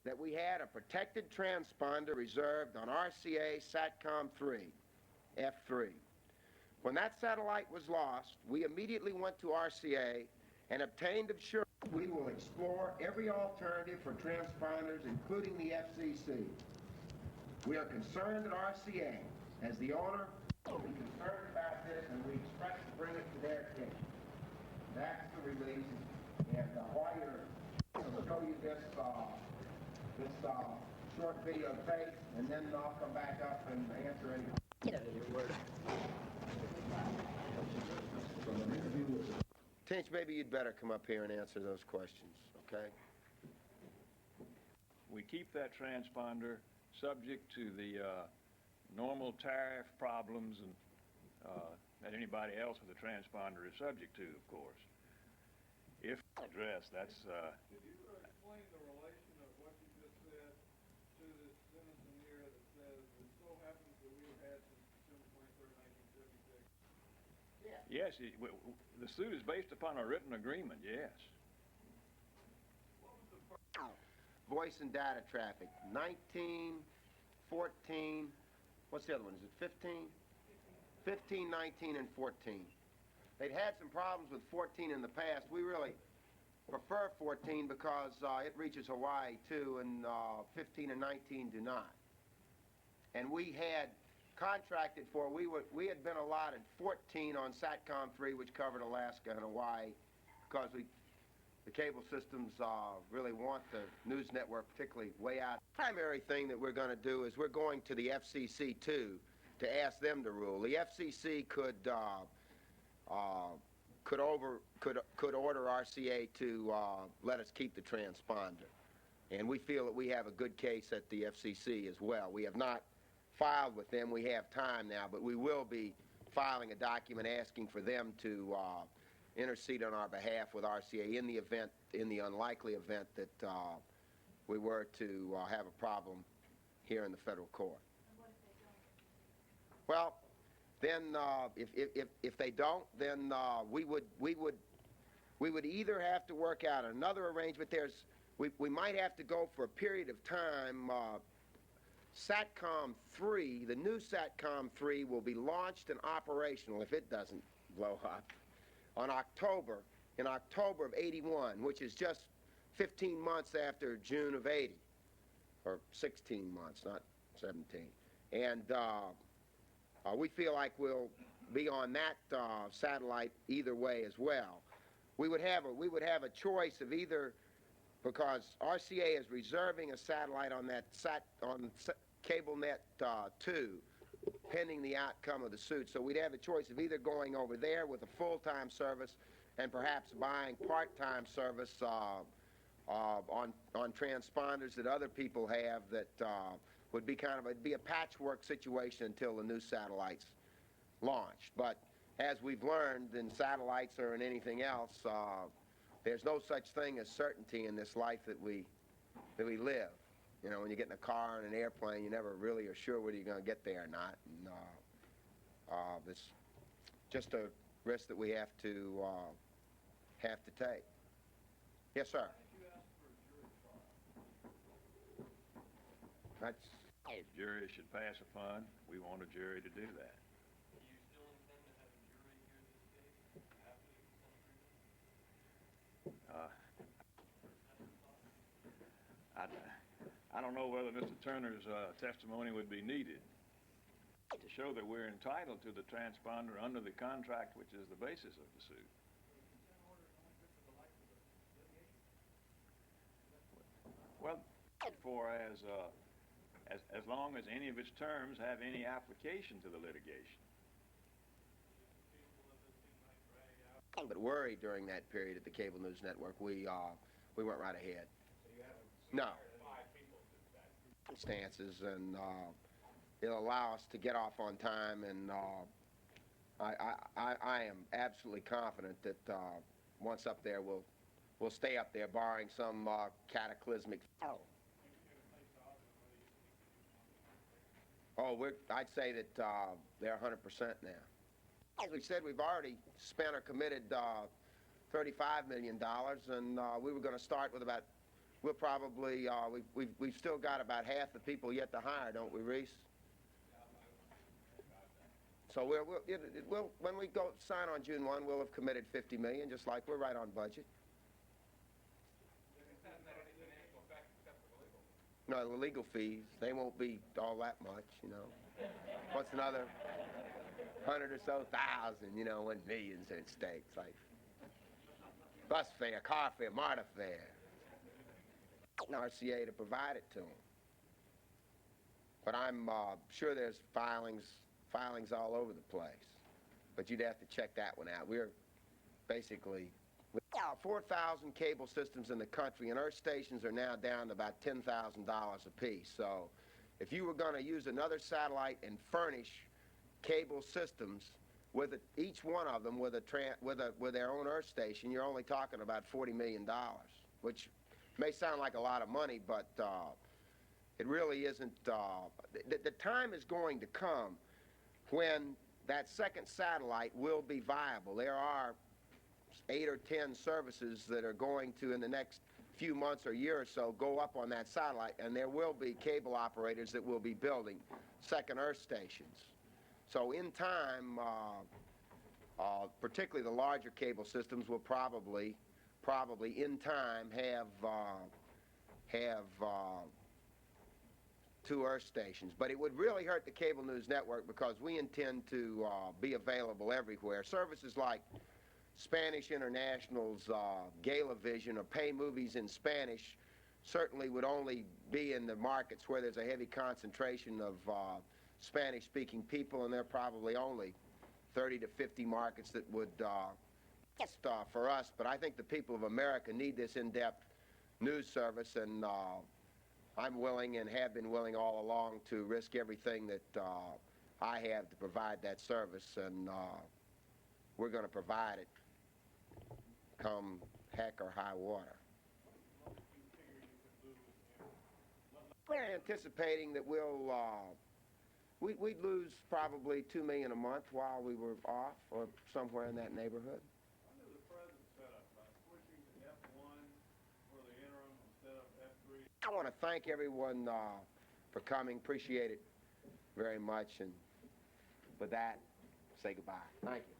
that we had a protected transponder reserved on RCA SATCOM 3, F3. When that satellite was lost, we immediately went to RCA and obtained assurance we will explore every alternative for transponders, including the FCC. We are concerned at RCA, as the owner, will be concerned about this, and we expect to bring it to their attention. That's the release, and while I'll show you this short video tape, and then I'll come back up and answer any questions. Tinch, maybe you'd better come up here and answer those questions, okay? We keep that transponder subject to the normal tariff problems and that anybody else with a transponder is subject to, of course. If addressed, that's... Could you explain the relation of what you just said to this sentence in here that says, it so happens that we have had since December 23rd, 1976? Yes, the suit is based upon a written agreement, yes. What was the first? Voice and data traffic, 19, 14, what's the other one? Is it 15? 15, 19, and 14. They'd had some problems with 14 in the past. We really prefer 14 because it reaches Hawaii too, and 15 and 19 do not. And we had contracted for, we had been allotted 14 on SATCOM 3, which covered Alaska and Hawaii, because the cable systems really want the news network, particularly way out. The primary thing that we're going to do is we're going to the FCC too to ask them to rule. The FCC could order RCA to let us keep the transponder, and we feel that we have a good case at the FCC as well. We have not filed with them. We have time now, but we will be filing a document asking for them to intercede on our behalf with RCA in the unlikely event that we were to have a problem here in the federal court. And what if they don't? Well, then if they don't, then we would either have to work out another arrangement. We might have to go for a period of time. SATCOM 3, the new SATCOM 3 will be launched and operational, if it doesn't blow up, in October of '81, which is just 15 months after June of '80, or 16 months, not 17. And we feel like we'll be on that satellite either way as well. We would have a choice of either, because RCA is reserving a satellite on that CableNet 2, pending the outcome of the suit. So we'd have a choice of either going over there with a full-time service and perhaps buying part-time service on transponders that other people have that would be it'd be a patchwork situation until the new satellites launched. But as we've learned in satellites or in anything else, there's no such thing as certainty in this life that we live. You know, when you get in a car and an airplane, you never really are sure whether you're going to get there or not. And it's just a risk that we have to take. Yes, sir. You asked for a jury trial. That's. The jury should pass upon. We want a jury to do that. Do you still intend to have a jury hear this case after the consent agreement? I don't know whether Mr. Turner's testimony would be needed to show that we're entitled to the transponder under the contract, which is the basis of the suit. Well, for as long as any of its terms have any application to the litigation. But worried during that period at the Cable News Network, we went right ahead. So you haven't No. 5 people since that. Stances, and it'll allow us to get off on time, and I am absolutely confident that once up there we'll stay up there, barring some cataclysmic. I'd say that they're 100% now. As we said, we've already spent or committed $35 million, and we were going to start with we'll probably, we've still got about half the people yet to hire, don't we, Reese? So we'll, when we go sign on June 1, we'll have committed 50 million, just like we're right on budget. No, the legal fees, they won't be all that much, you know. What's another 100 or so thousand, you know, when millions are at stake. It's like bus fare, car fare, MARTA fare. RCA to provide it to them. But I'm sure there's filings all over the place. But you'd have to check that one out. We're basically 4,000 cable systems in the country, and earth stations are now down to about $10,000 a piece. So if you were going to use another satellite and furnish cable systems with each one of them with their own earth station, you're only talking about $40 million, which may sound like a lot of money, but it really isn't. The time is going to come when that second satellite will be viable. There are 8 or 10 services that are going to, in the next few months or year or so, go up on that satellite, and there will be cable operators that will be building second earth stations. So in time, particularly the larger cable systems will probably in time have 2 earth stations. But it would really hurt the cable news network because we intend to be available everywhere. Services like Spanish International's Gala Vision or Pay Movies in Spanish certainly would only be in the markets where there's a heavy concentration of Spanish-speaking people, and there are probably only 30 to 50 markets that would for us. But I think the people of America need this in-depth news service, and I'm willing and have been willing all along to risk everything that I have to provide that service, and we're going to provide it come heck or high water. We're anticipating that we'd lose probably $2 million a month while we were off, or somewhere in that neighborhood. When did the president set up by switching to F1 for the interim instead of F3? I want to thank everyone for coming. Appreciate it very much. And with that, say goodbye. Thank you.